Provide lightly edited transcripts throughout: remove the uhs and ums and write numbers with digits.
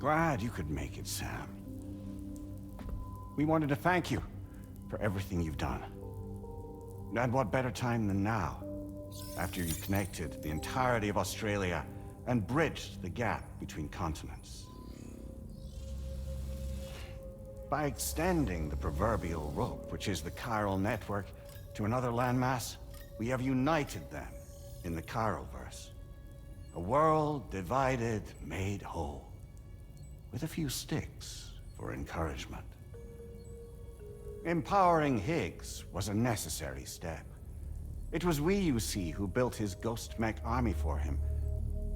glad you could make it, Sam. We wanted to thank you for everything you've done. And what better time than now, after you connected the entirety of Australia and bridged the gap between continents. By extending the proverbial rope, which is the chiral network, to another landmass, we have united them in the chiralverse. A world divided, made whole, with a few sticks for encouragement. Empowering Higgs was a necessary step. It was we, you see, who built his ghost mech army for him,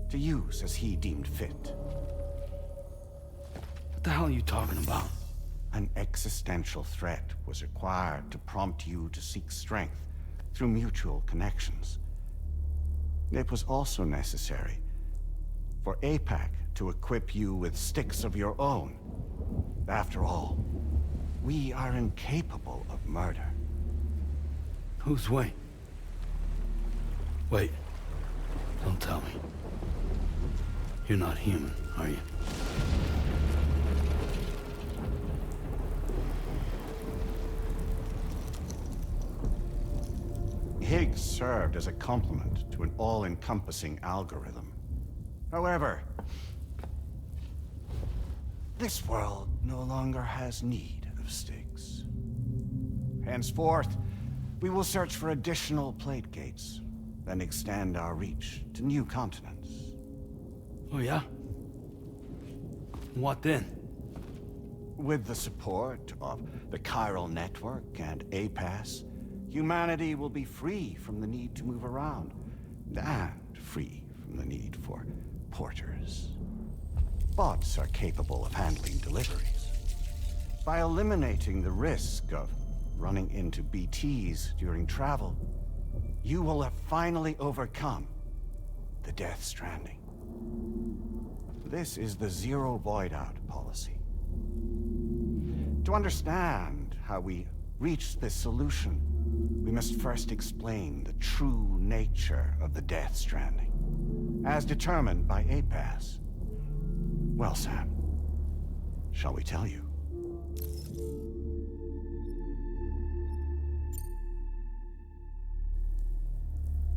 to use as he deemed fit. What the hell are you talking about? An existential threat was required to prompt you to seek strength through mutual connections. It was also necessary for APAC to equip you with sticks of your own. After all, we are incapable of murder. Who's we? Wait. Don't tell me. You're not human, are you? Higgs served as a complement to an all-encompassing algorithm. However, this world no longer has need of sticks. Henceforth, we will search for additional plate gates, then extend our reach to new continents. Oh yeah? What then? With the support of the chiral network and APAS, humanity will be free from the need to move around, and free from the need for porters. Bots are capable of handling deliveries. By eliminating the risk of running into BTs during travel, you will have finally overcome the Deathstranding. This is the zero void-out policy. To understand how we reached this solution, we must first explain the true nature of the Deathstranding, as determined by APAS. Well, Sam, shall we tell you?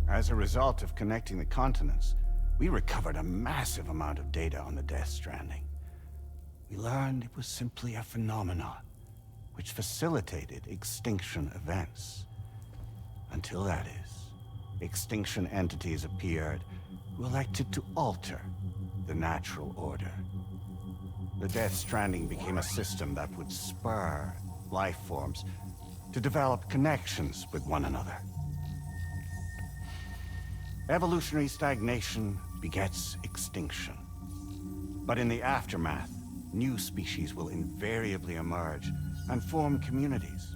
As a result of connecting the continents, we recovered a massive amount of data on the Deathstranding. We learned it was simply a phenomenon which facilitated extinction events. Until that is, extinction entities appeared who elected to alter the natural order. The Deathstranding became a system that would spur life forms to develop connections with one another. Evolutionary stagnation begets extinction. But in the aftermath, new species will invariably emerge and form communities.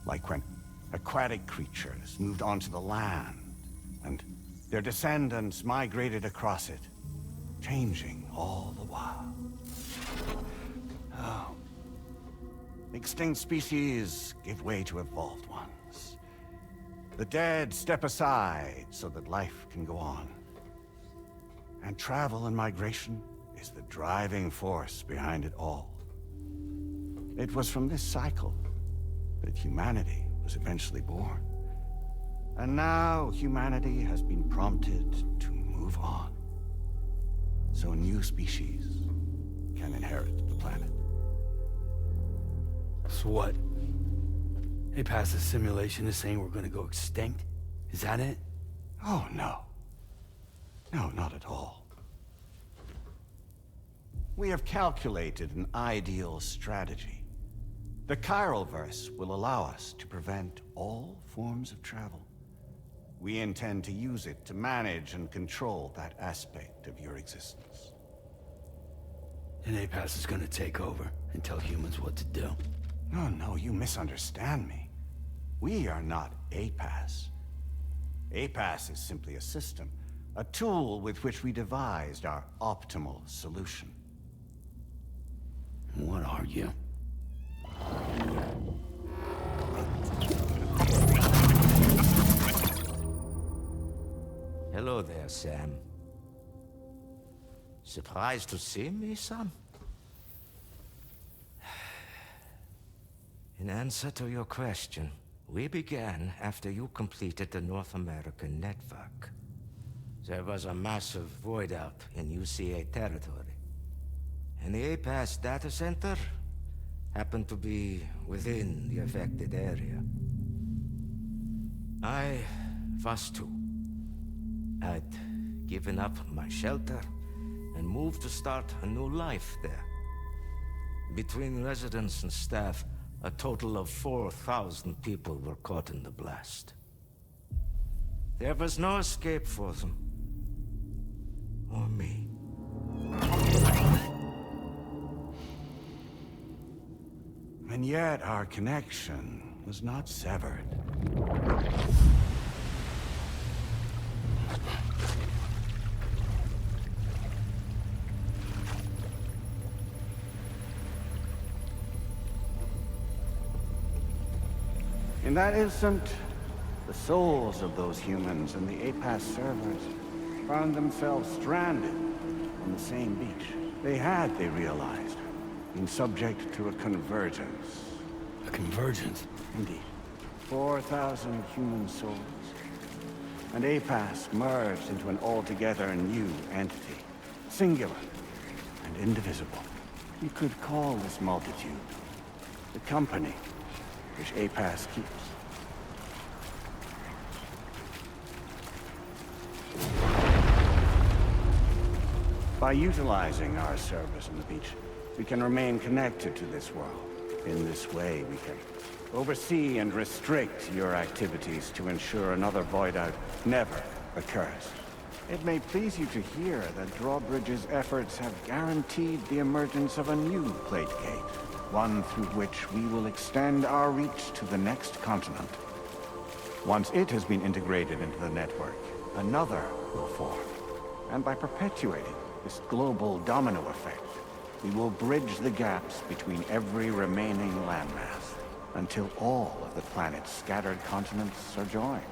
Like when aquatic creatures moved onto the land, and their descendants migrated across it, changing all the while. Oh. Extinct species give way to evolved ones. The dead step aside so that life can go on. And travel and migration is the driving force behind it all. It was from this cycle that humanity was eventually born. And now humanity has been prompted to move on, so new species can inherit the planet. So what? They passed a simulation is saying we're gonna go extinct? Is that it? Oh, no. No, not at all. We have calculated an ideal strategy. The chiralverse will allow us to prevent all forms of travel. We intend to use it to manage and control that aspect of your existence. And APAS is gonna take over and tell humans what to do. No, you misunderstand me. We are not APAS. APAS is simply a system, a tool with which we devised our optimal solution. What are you? Hello there, Sam. Surprised to see me, son? In answer to your question, we began after you completed the North American network. There was a massive void out in UCA territory, and the APAS data center happened to be within the affected area. I was too. I'd given up my shelter and moved to start a new life there. Between residents and staff, a total of 4,000 people were caught in the blast. There was no escape for them. Or me. And yet our connection was not severed. In that instant, the souls of those humans and the APAS servers found themselves stranded on the same beach. They realized, been subject to a convergence. A convergence? Indeed. 4,000 human souls. And APAS merged into an altogether new entity. Singular and indivisible. You could call this multitude the company which APAS keeps. By utilizing our service on the beach, we can remain connected to this world. In this way, we can oversee and restrict your activities to ensure another void out never occurs. It may please you to hear that Drawbridge's efforts have guaranteed the emergence of a new plate gate, one through which we will extend our reach to the next continent. Once it has been integrated into the network, another will form. And by perpetuating this global domino effect, we will bridge the gaps between every remaining landmass until all of the planet's scattered continents are joined,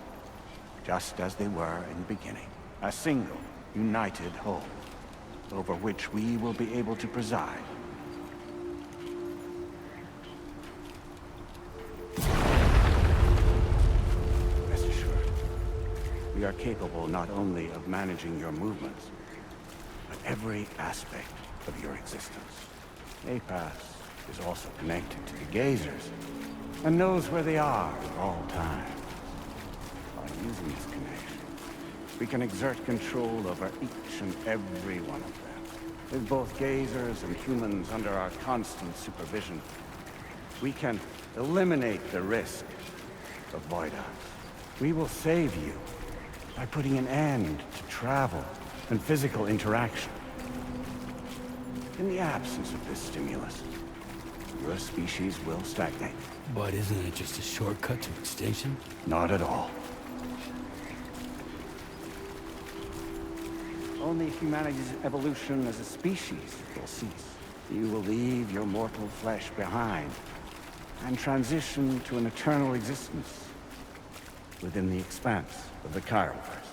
just as they were in the beginning. A single, united whole, over which we will be able to preside. Rest assured, we are capable not only of managing your movements, but every aspect of your existence. APAS is also connected to the Gazers, and knows where they are at all times. By using this connection, we can exert control over each and every one of them. With both Gazers and humans under our constant supervision, we can eliminate the risk of void outs. We will save you by putting an end to travel and physical interaction. In the absence of this stimulus, your species will stagnate. But isn't it just a shortcut to extinction? Not at all. Only humanity's evolution as a species will cease. You will leave your mortal flesh behind and transition to an eternal existence within the expanse of the Chiroverse.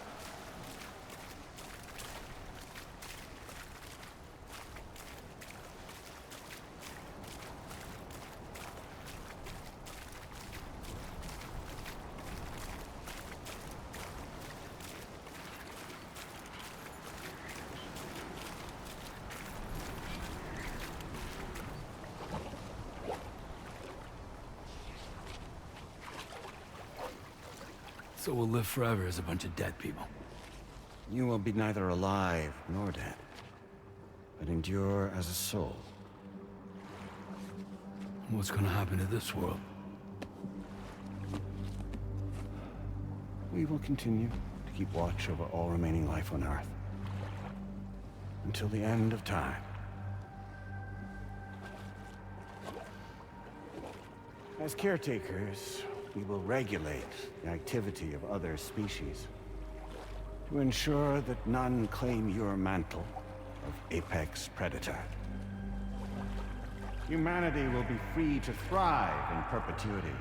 So we'll live forever as a bunch of dead people. You will be neither alive nor dead, but endure as a soul. What's gonna happen to this world? We will continue to keep watch over all remaining life on Earth until the end of time. As caretakers, we will regulate the activity of other species to ensure that none claim your mantle of apex predator. Humanity will be free to thrive in perpetuity,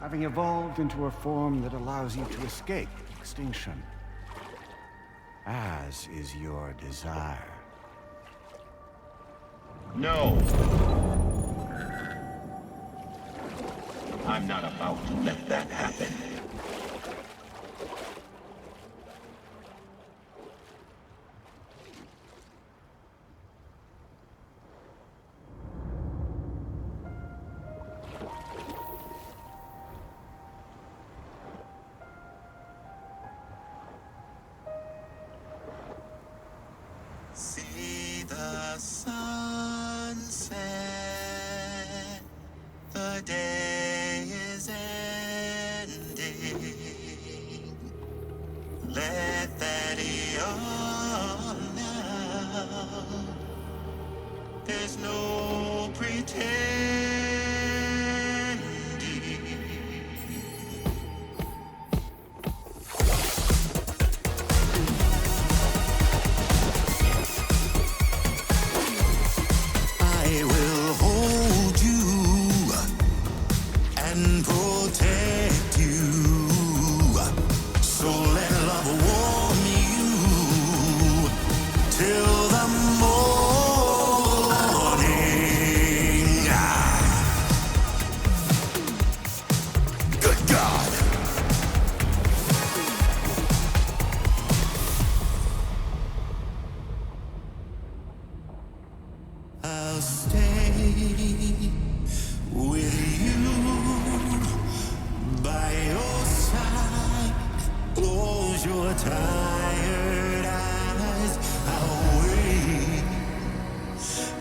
having evolved into a form that allows you to escape extinction, as is your desire. No. I'm not about to let that happen. See the sunset, the day is ending. Let that yawn now. There's no pretending. I will hold you and protect you. So let love warm you till the morning. Good God. I'll stay with you by your side. Close your tired eyes. I'll wait,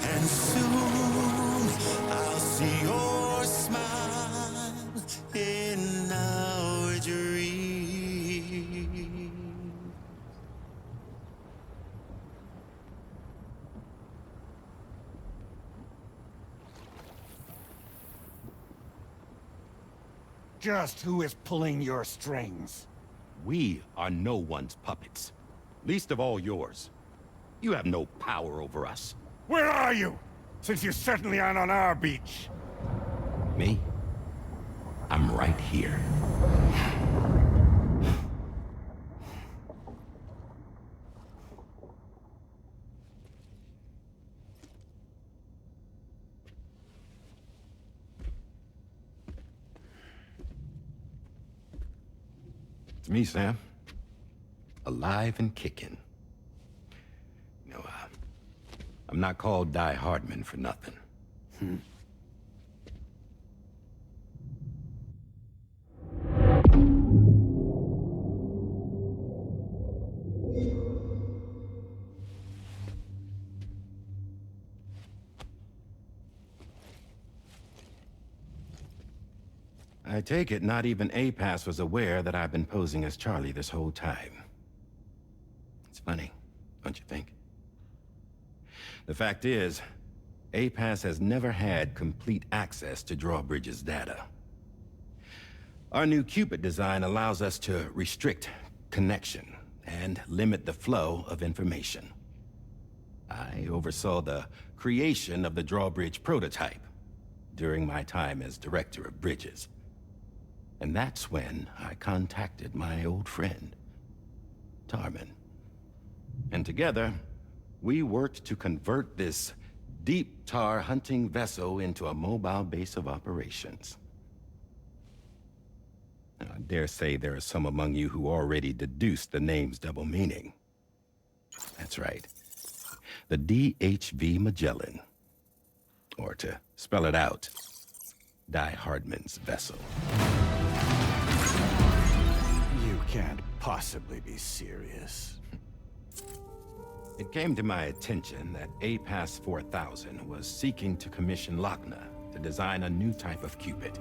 and soon I'll see your smile in our dream. Just who is pulling your strings? We are no one's puppets. Least of all yours. You have no power over us. Where are you? Since you certainly aren't on our beach. Me? I'm right here. It's me, Sam. Alive and kicking. You know, I'm not called Die Hardman for nothing. I take it not even APAS was aware that I've been posing as Charlie this whole time. It's funny, don't you think? The fact is, APAS has never had complete access to Drawbridge's data. Our new Cupid design allows us to restrict connection and limit the flow of information. I oversaw the creation of the Drawbridge prototype during my time as Director of Bridges. And that's when I contacted my old friend, Tarman. And together, we worked to convert this deep tar hunting vessel into a mobile base of operations. Now, I dare say there are some among you who already deduced the name's double meaning. That's right. The DHV Magellan. Or to spell it out, Die Hardman's vessel. You can't possibly be serious. It came to my attention that APAS 4000 was seeking to commission Lochna to design a new type of Cupid.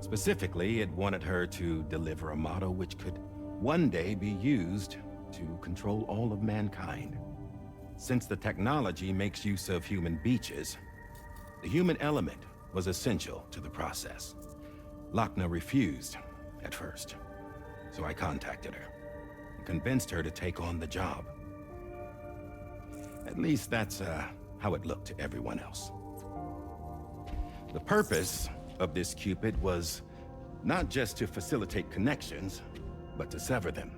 Specifically, it wanted her to deliver a model which could one day be used to control all of mankind. Since the technology makes use of human beaches, the human element was essential to the process. Lochna refused at first, so I contacted her and convinced her to take on the job. At least that's how it looked to everyone else. The purpose of this Cupid was not just to facilitate connections, but to sever them.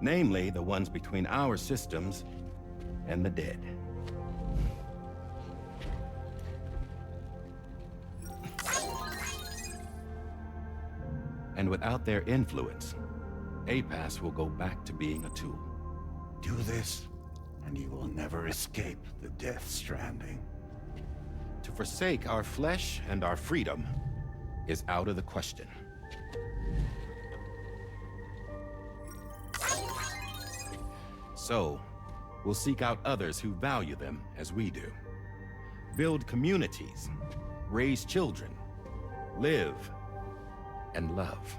Namely, the ones between our systems and the dead. And without their influence, APAS will go back to being a tool. Do this, and you will never escape the Deathstranding. To forsake our flesh and our freedom is out of the question. So, we'll seek out others who value them as we do. Build communities, raise children, live, and love.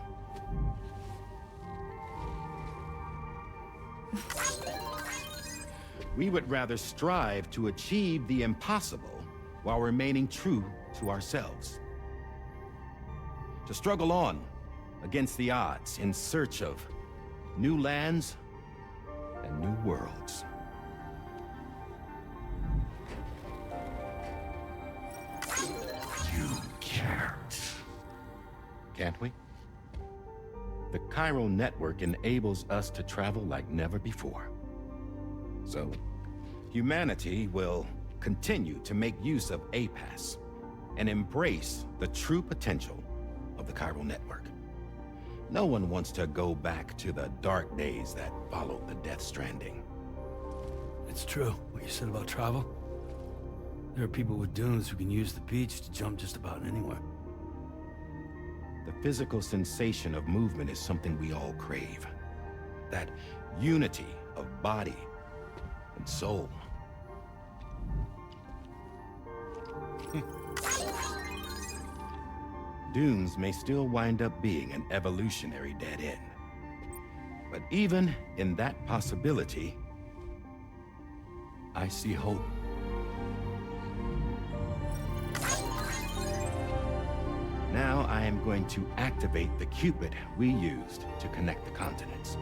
We would rather strive to achieve the impossible while remaining true to ourselves. To struggle on against the odds in search of new lands and new worlds. You can't. Can't we? The chiral network enables us to travel like never before. So, humanity will continue to make use of APAS and embrace the true potential of the chiral network. No one wants to go back to the dark days that followed the Deathstranding. It's true, what you said about travel. There are people with dunes who can use the beach to jump just about anywhere. The physical sensation of movement is something we all crave. That unity of body and soul. Dunes may still wind up being an evolutionary dead end. But even in that possibility, I see hope. Now I am going to activate the Cupid we used to connect the continents.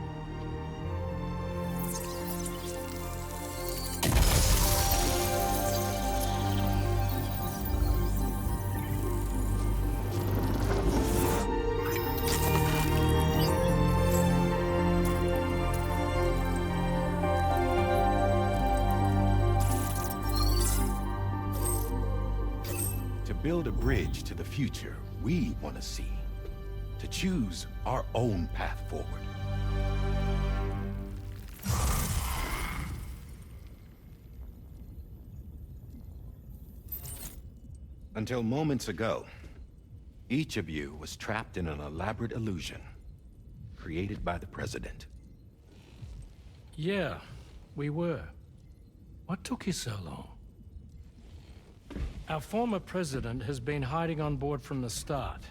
To build a bridge to the future we want to see, to choose our own path forward. Until moments ago, each of you was trapped in an elaborate illusion created by the President. Yeah, we were. What took you so long? Our former president has been hiding on board from the start,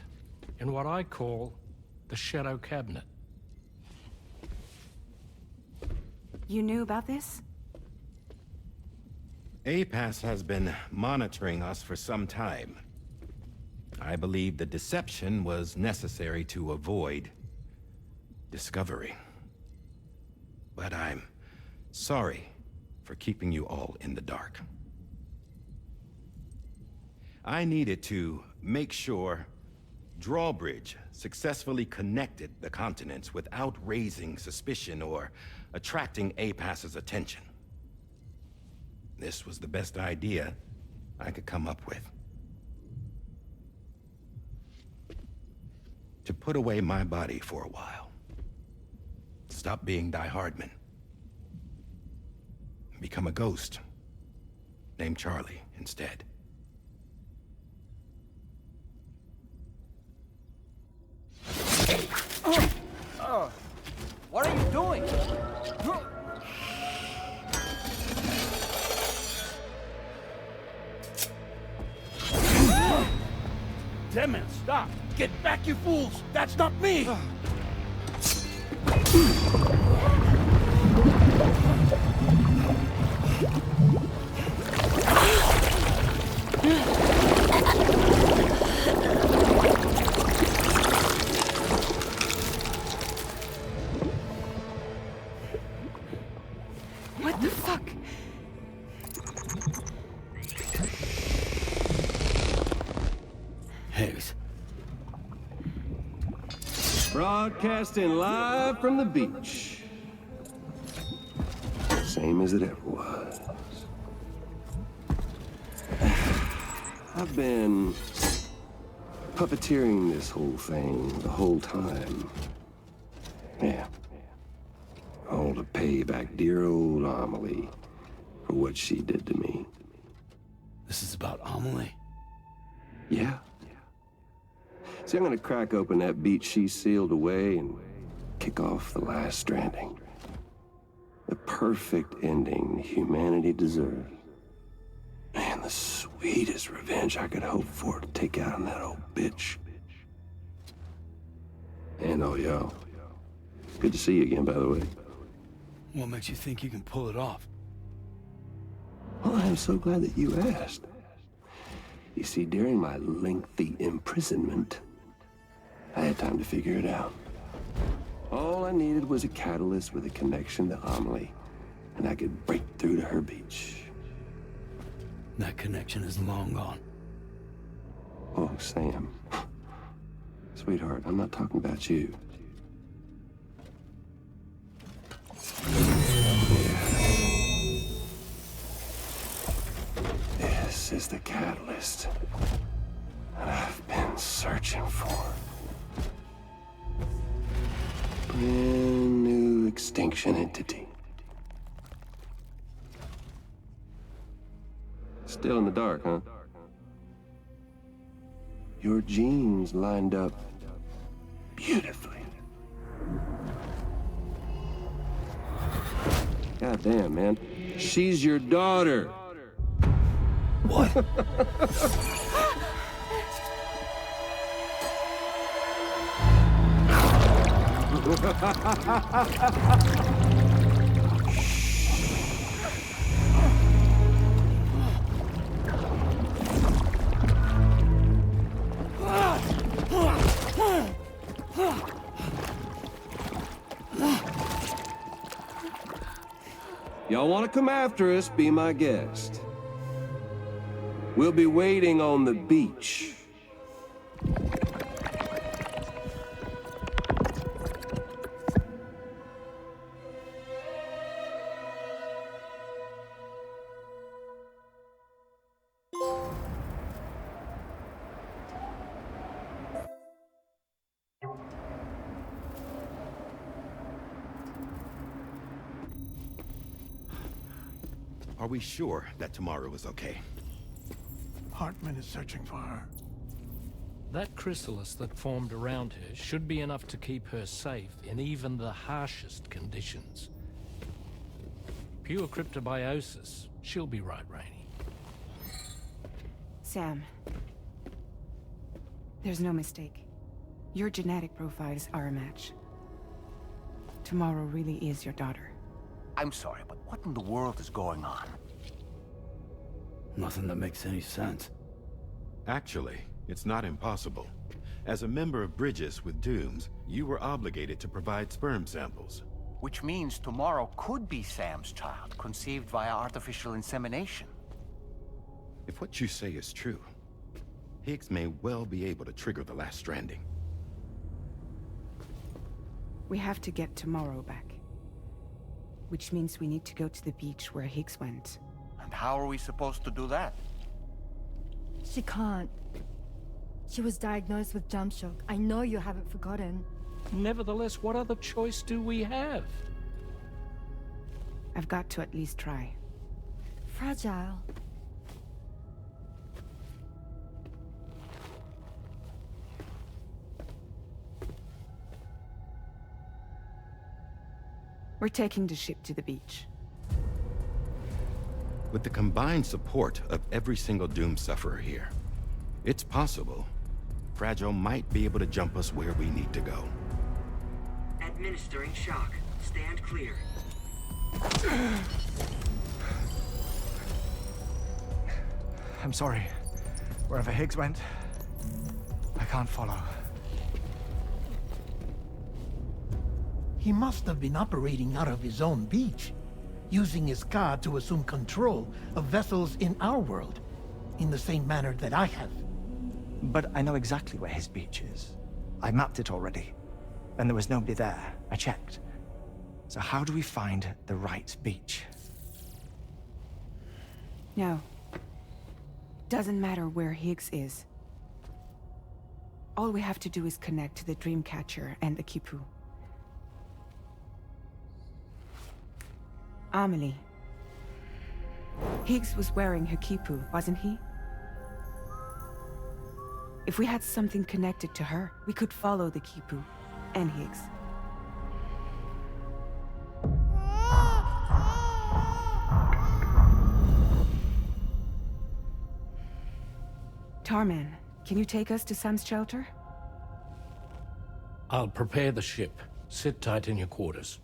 in what I call the Shadow Cabinet. You knew about this? APAS has been monitoring us for some time. I believe the deception was necessary to avoid discovery. But I'm sorry for keeping you all in the dark. I needed to make sure Drawbridge successfully connected the continents without raising suspicion or attracting APAS's attention. This was the best idea I could come up with. To put away my body for a while. Stop being Die Hardman. Become a ghost. Named Charlie instead. What are you doing? Damn it, stop! Get back, you fools! That's not me! What the fuck? Higgs. Broadcasting live from the beach. Same as it ever was. I've been puppeteering this whole thing the whole time. Yeah. All to pay back dear old Amelie for what she did to me. This is about Amelie? Yeah. See, I'm gonna crack open that beach she sealed away and kick off the last stranding. The perfect ending humanity deserves. Man, the sweetest revenge I could hope for to take out on that old bitch. And oh, y'all. Good to see you again, by the way. What makes you think you can pull it off? Well, I'm so glad that you asked. You see, during my lengthy imprisonment, I had time to figure it out. All I needed was a catalyst with a connection to Amelie, and I could break through to her beach. That connection is long gone. Oh, Sam. Sweetheart, I'm not talking about you. This is the catalyst that I've been searching for. Brand new extinction entity. Still in the dark, huh? Your genes lined up beautifully. God damn, man. She's your daughter. What? Y'all want to come after us, be my guest. We'll be waiting on the beach. Are we sure that tomorrow is okay? Hartman is searching for her. That chrysalis that formed around her should be enough to keep her safe in even the harshest conditions. Pure cryptobiosis. She'll be right, Rainey. Sam. There's no mistake. Your genetic profiles are a match. Tomorrow really is your daughter. I'm sorry, but what in the world is going on? Nothing that makes any sense. Actually, it's not impossible. As a member of Bridges with Dooms, you were obligated to provide sperm samples. Which means tomorrow could be Sam's child, conceived via artificial insemination. If what you say is true, Higgs may well be able to trigger the last stranding. We have to get tomorrow back. Which means we need to go to the beach where Higgs went. And how are we supposed to do that? She can't. She was diagnosed with jump shock. I know you haven't forgotten. Nevertheless, what other choice do we have? I've got to at least try. Fragile. We're taking the ship to the beach. With the combined support of every single Doom sufferer here, it's possible Fragile might be able to jump us where we need to go. Administering shock. Stand clear. I'm sorry. Wherever Higgs went, I can't follow. He must have been operating out of his own beach, using his car to assume control of vessels in our world, in the same manner that I have. But I know exactly where his beach is. I mapped it already, and there was nobody there. I checked. So how do we find the right beach? No. Doesn't matter where Higgs is. All we have to do is connect to the Dreamcatcher and the Kipu. Amelie. Higgs was wearing her Kipu, wasn't he? If we had something connected to her, we could follow the Kipu and Higgs. Tarman, can you take us to Sam's shelter? I'll prepare the ship. Sit tight in your quarters.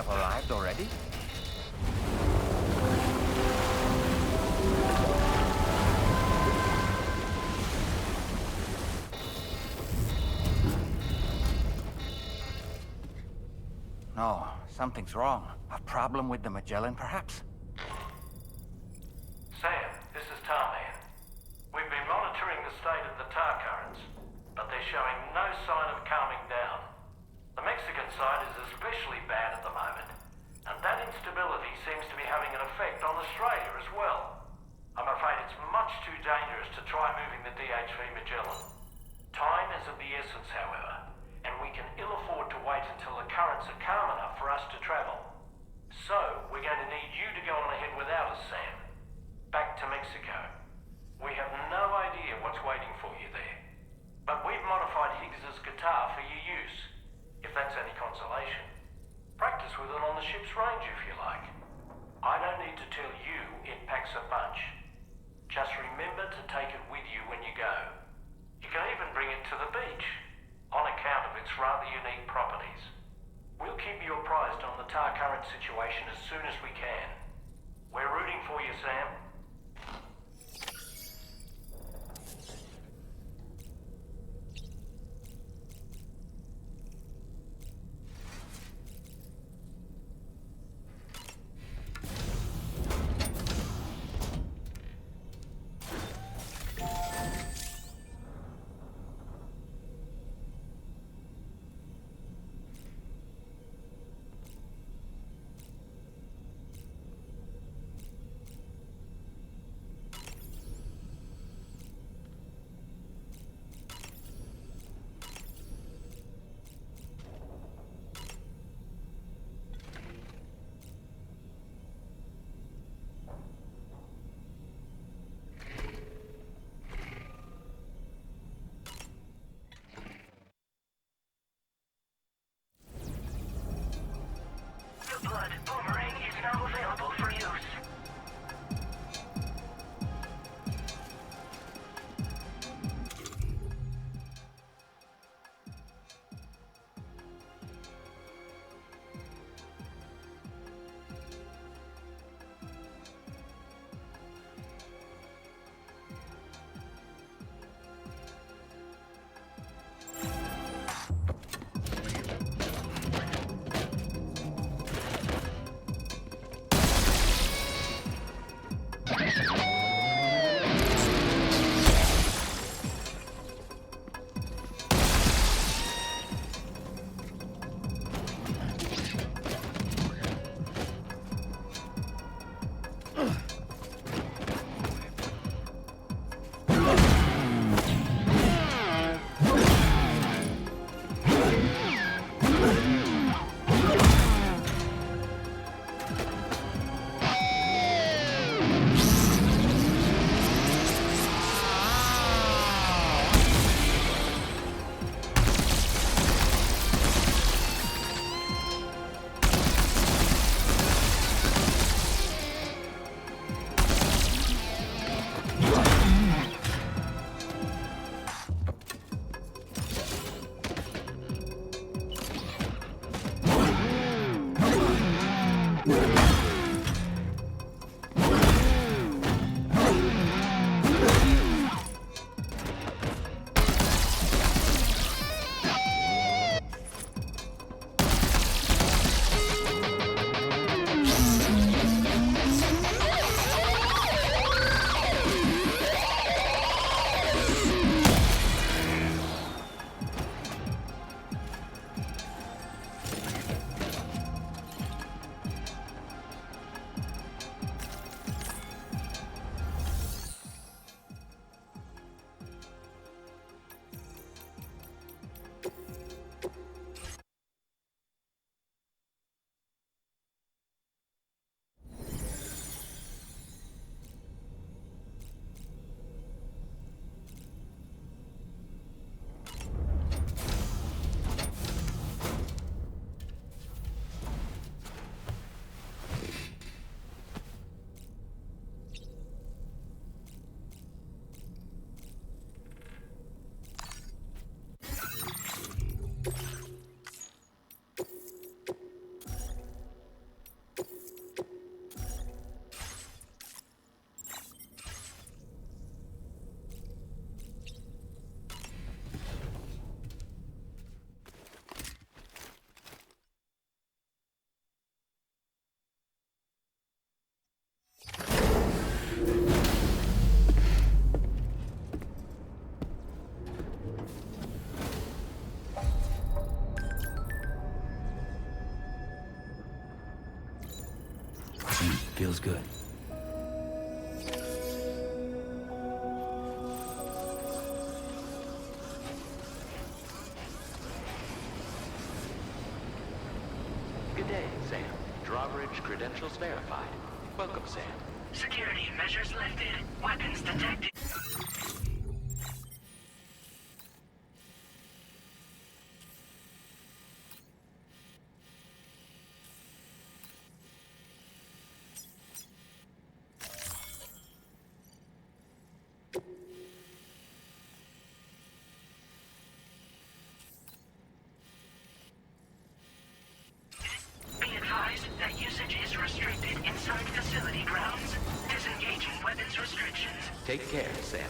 Arrived already? No, something's wrong. A problem with the Magellan, perhaps? Sam, this is Tarman. We've been monitoring the state of the tar currents, but they're showing no sign of calming down. The Mexican side is especially bad at the moment, and that instability seems to be having an effect on Australia as well. I'm afraid it's much too dangerous to try moving the DHV Magellan. Time is of the essence, however, and we can ill afford to wait until the currents are calm enough for us to travel. So, we're going to need you to go on ahead without us, Sam. Back to Mexico. We have no idea what's waiting for you there, but we've modified Higgs's guitar for your use, if that's any consolation. Practice with it on the ship's range if you like. I don't need to tell you it packs a punch. Just remember to take it with you when you go. You can even bring it to the beach, on account of its rather unique properties. We'll keep you apprised on the tar current situation as soon as we can. We're rooting for you, Sam. Feels good. Good day, Sam. Drawbridge credentials verified. Welcome, Sam. Security measures lifted. Weapons detected. Be advised that usage is restricted inside facility grounds. Disengaging weapons restrictions. Take care, Sam.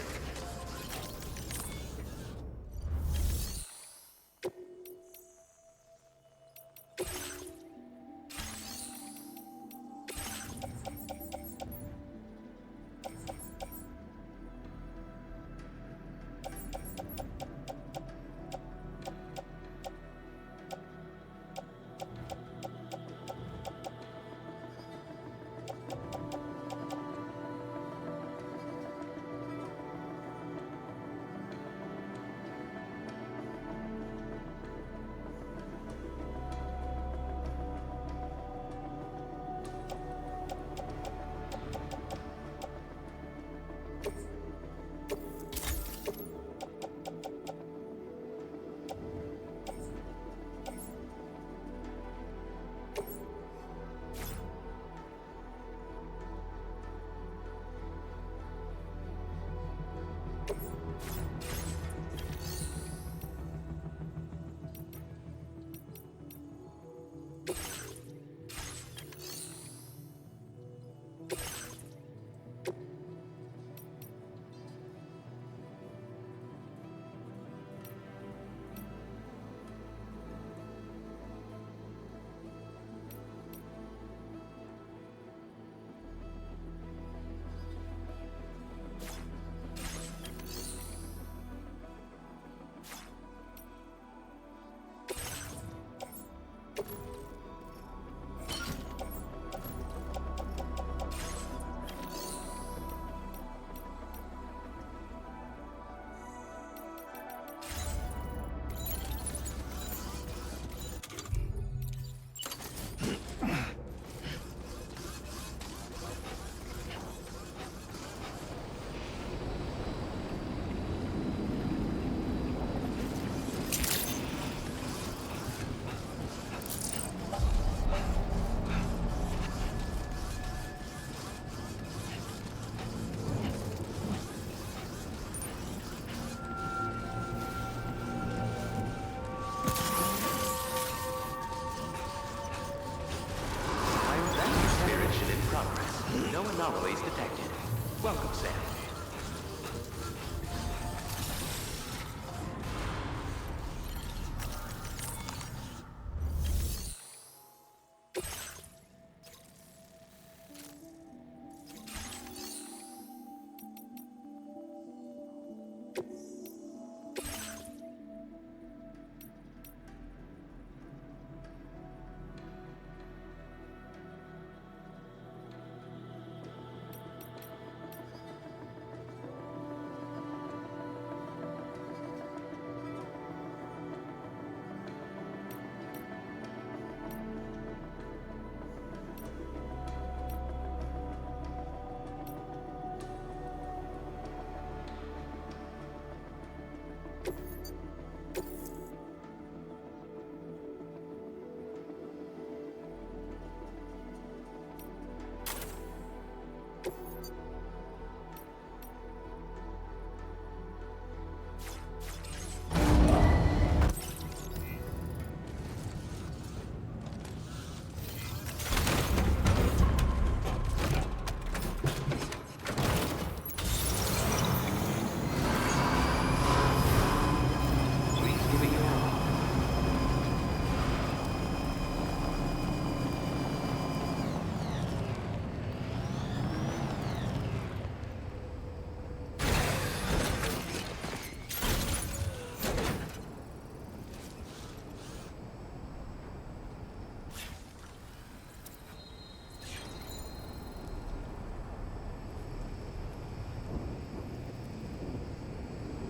No anomalies detected. Welcome, Sam.